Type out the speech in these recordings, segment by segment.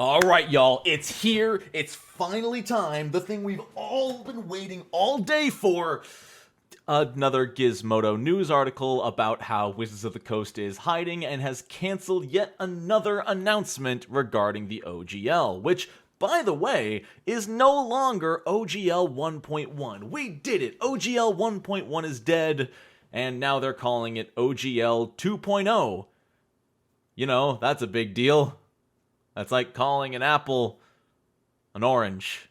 All right, y'all, it's here. It's finally time. The thing we've all been waiting all day for. Another Gizmodo news article about how Wizards of the Coast is hiding and has canceled yet another announcement regarding the OGL, which, by the way, is no longer OGL 1.1. We did it! OGL 1.1 is dead, and now they're calling it OGL 2.0. You know, that's a big deal. That's like calling an apple an orange.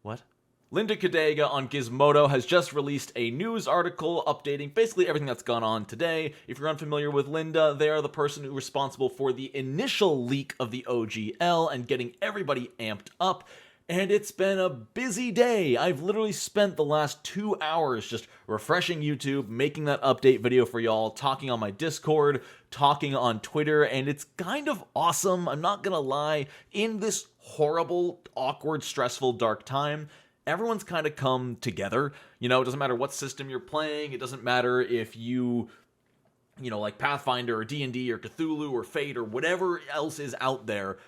What? Linda Cadega on Gizmodo has just released a news article updating basically everything that's gone on today. If you're unfamiliar with Linda, they are the person who's responsible for the initial leak of the OGL and getting everybody amped up. And it's been a busy day. I've literally spent the last 2 hours just refreshing YouTube, making that update video for y'all, talking on my Discord, talking on Twitter, and it's kind of awesome, I'm not gonna lie. In this horrible, awkward, stressful, dark time, everyone's kind of come together. You know, it doesn't matter what system you're playing, it doesn't matter if you know, like Pathfinder or D&D or Cthulhu or Fate or whatever else is out there.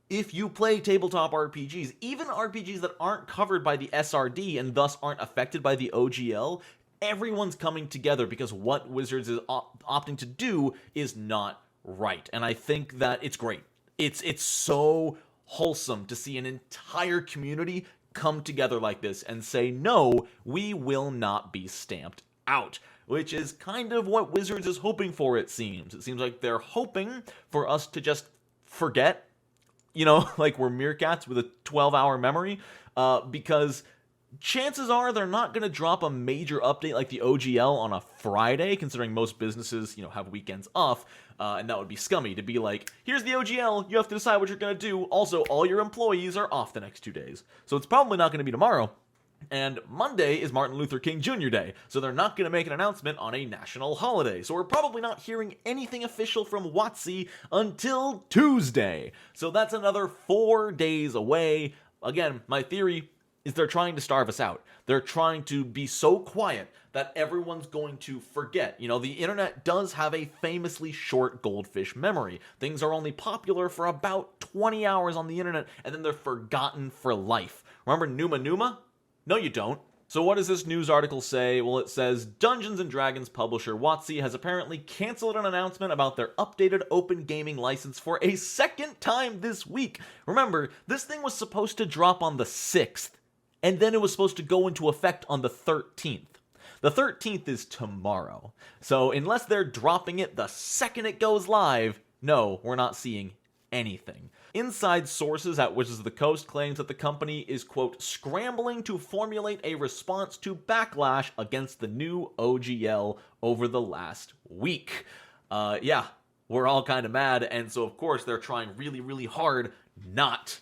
If you play tabletop RPGs, even RPGs that aren't covered by the SRD and thus aren't affected by the OGL, everyone's coming together because what Wizards is opting to do is not right. And I think that it's great. It's so wholesome to see an entire community come together like this and say, no, we will not be stamped out. Which is kind of what Wizards is hoping for, it seems. It seems like they're hoping for us to just forget, you know, like we're meerkats with a 12-hour memory, because chances are they're not going to drop a major update like the OGL on a Friday, considering most businesses, you know, have weekends off, and that would be scummy to be like, here's the OGL, you have to decide what you're going to do, also all your employees are off the next 2 days. So it's probably not going to be tomorrow. And Monday is Martin Luther King Jr. Day, so they're not going to make an announcement on a national holiday. So we're probably not hearing anything official from WotC until Tuesday. So that's another 4 days away. Again, my theory is they're trying to starve us out. They're trying to be so quiet that everyone's going to forget. You know, the internet does have a famously short goldfish memory. Things are only popular for about 20 hours on the internet, and then they're forgotten for life. Remember Numa Numa? No, you don't. So what does this news article say? Well, it says, Dungeons & Dragons publisher WotC has apparently canceled an announcement about their updated open gaming license for a second time this week. Remember, this thing was supposed to drop on the 6th, and then it was supposed to go into effect on the 13th. The 13th is tomorrow. So unless they're dropping it the second it goes live, no, we're not seeing anything. Inside sources at Wizards of the Coast claims that the company is, quote, scrambling to formulate a response to backlash against the new OGL over the last week. Yeah, we're all kind of mad, and so of course they're trying really, really hard not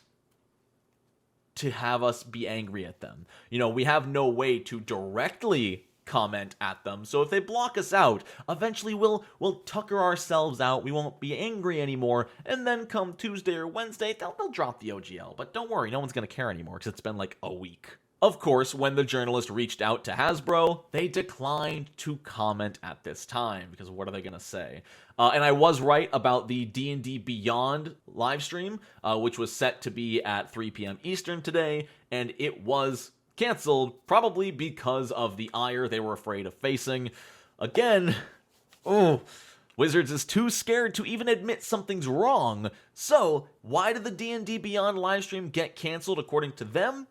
to have us be angry at them. You know, we have no way to directly comment at them, so if they block us out, eventually we'll tucker ourselves out, we won't be angry anymore, and then come Tuesday or Wednesday, they'll drop the OGL, but don't worry, no one's gonna care anymore, because it's been like a week. Of course, when the journalist reached out to Hasbro, they declined to comment at this time, because what are they gonna say? And I was right about the D&D Beyond livestream, which was set to be at 3 p.m. Eastern today, and it was canceled, probably because of the ire they were afraid of facing. Again, Wizards is too scared to even admit something's wrong. So, why did the D&D Beyond livestream get canceled according to them?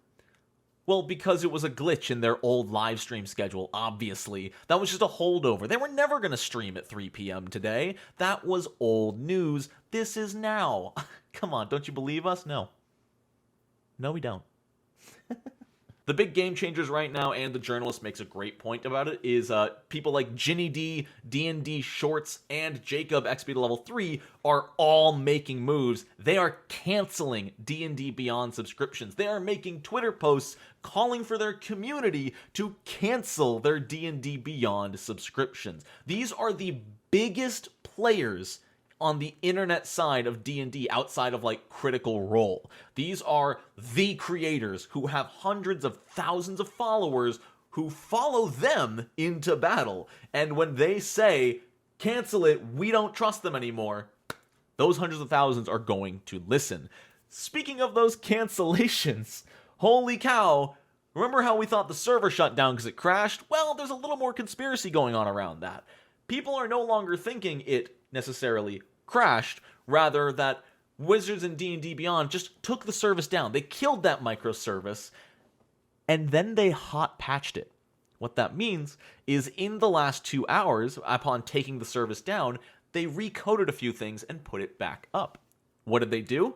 Well, because it was a glitch in their old livestream schedule, obviously. That was just a holdover. They were never going to stream at 3 p.m. today. That was old news. This is now. Come on, don't you believe us? No. No, we don't. The big game changers right now, and the journalist makes a great point about it, is people like Ginny D, D&D Shorts, and Jacob XP to level 3 are all making moves. They are canceling D&D Beyond subscriptions. They are making Twitter posts calling for their community to cancel their D&D Beyond subscriptions. These are the biggest players on the internet side of D&D outside of like Critical Role. These are the creators who have hundreds of thousands of followers who follow them into battle. And when they say, cancel it, we don't trust them anymore, those hundreds of thousands are going to listen. Speaking of those cancellations, holy cow, remember how we thought the server shut down because it crashed? Well, there's a little more conspiracy going on around that. People are no longer thinking it necessarily crashed, rather that Wizards and D&D Beyond just took the service down. They killed that microservice, and then they hot patched it. What that means is in the last 2 hours, upon taking the service down, they recoded a few things and put it back up. What did they do?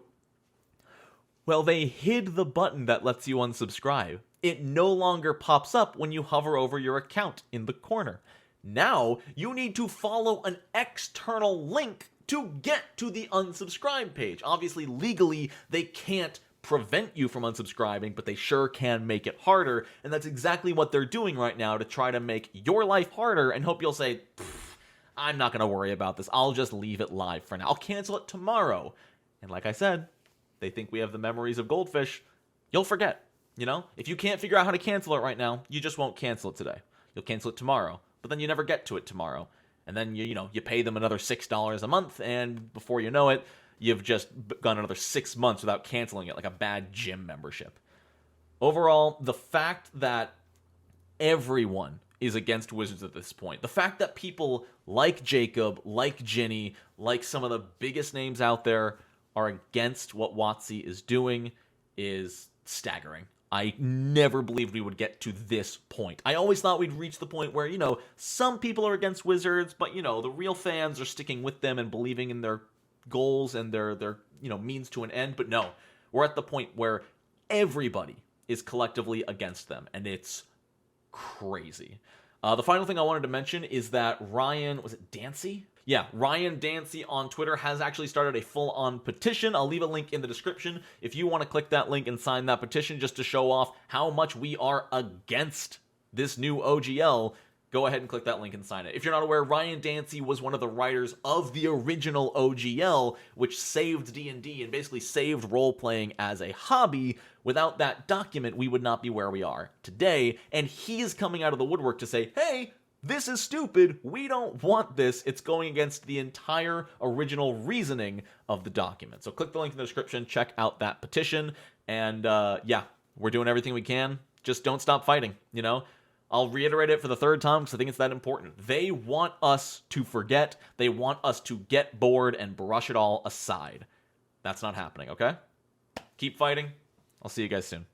Well, they hid the button that lets you unsubscribe. It no longer pops up when you hover over your account in the corner. Now, you need to follow an external link to get to the unsubscribe page. Obviously, legally, they can't prevent you from unsubscribing, but they sure can make it harder, and that's exactly what they're doing right now to try to make your life harder and hope you'll say, I'm not going to worry about this. I'll just leave it live for now. I'll cancel it tomorrow. And like I said, they think we have the memories of goldfish. You'll forget, you know? If you can't figure out how to cancel it right now, you just won't cancel it today. You'll cancel it tomorrow, but then you never get to it tomorrow. And then, you pay them another $6 a month, and before you know it, you've just gone another 6 months without canceling it, like a bad gym membership. Overall, the fact that everyone is against Wizards at this point, the fact that people like Jacob, like Ginny, like some of the biggest names out there are against what WotC is doing is staggering. I never believed we would get to this point. I always thought we'd reach the point where, some people are against Wizards, but, the real fans are sticking with them and believing in their goals and their means to an end. But no, we're at the point where everybody is collectively against them, and it's crazy. The final thing I wanted to mention is that Ryan, was it Dancy? Yeah, Ryan Dancy on Twitter has actually started a full-on petition. I'll leave a link in the description if you want to click that link and sign that petition just to show off how much we are against this new OGL. Go ahead and click that link and sign it. If you're not aware, Ryan Dancy was one of the writers of the original OGL, which saved D&D and basically saved role-playing as a hobby. Without that document, we would not be where we are today, and he is coming out of the woodwork to say, hey, this is stupid, we don't want this, it's going against the entire original reasoning of the document. So click the link in the description, check out that petition, and yeah, we're doing everything we can. Just don't stop fighting, I'll reiterate it for the third time because I think it's that important. They want us to forget. They want us to get bored and brush it all aside. That's not happening, okay? Keep fighting. I'll see you guys soon.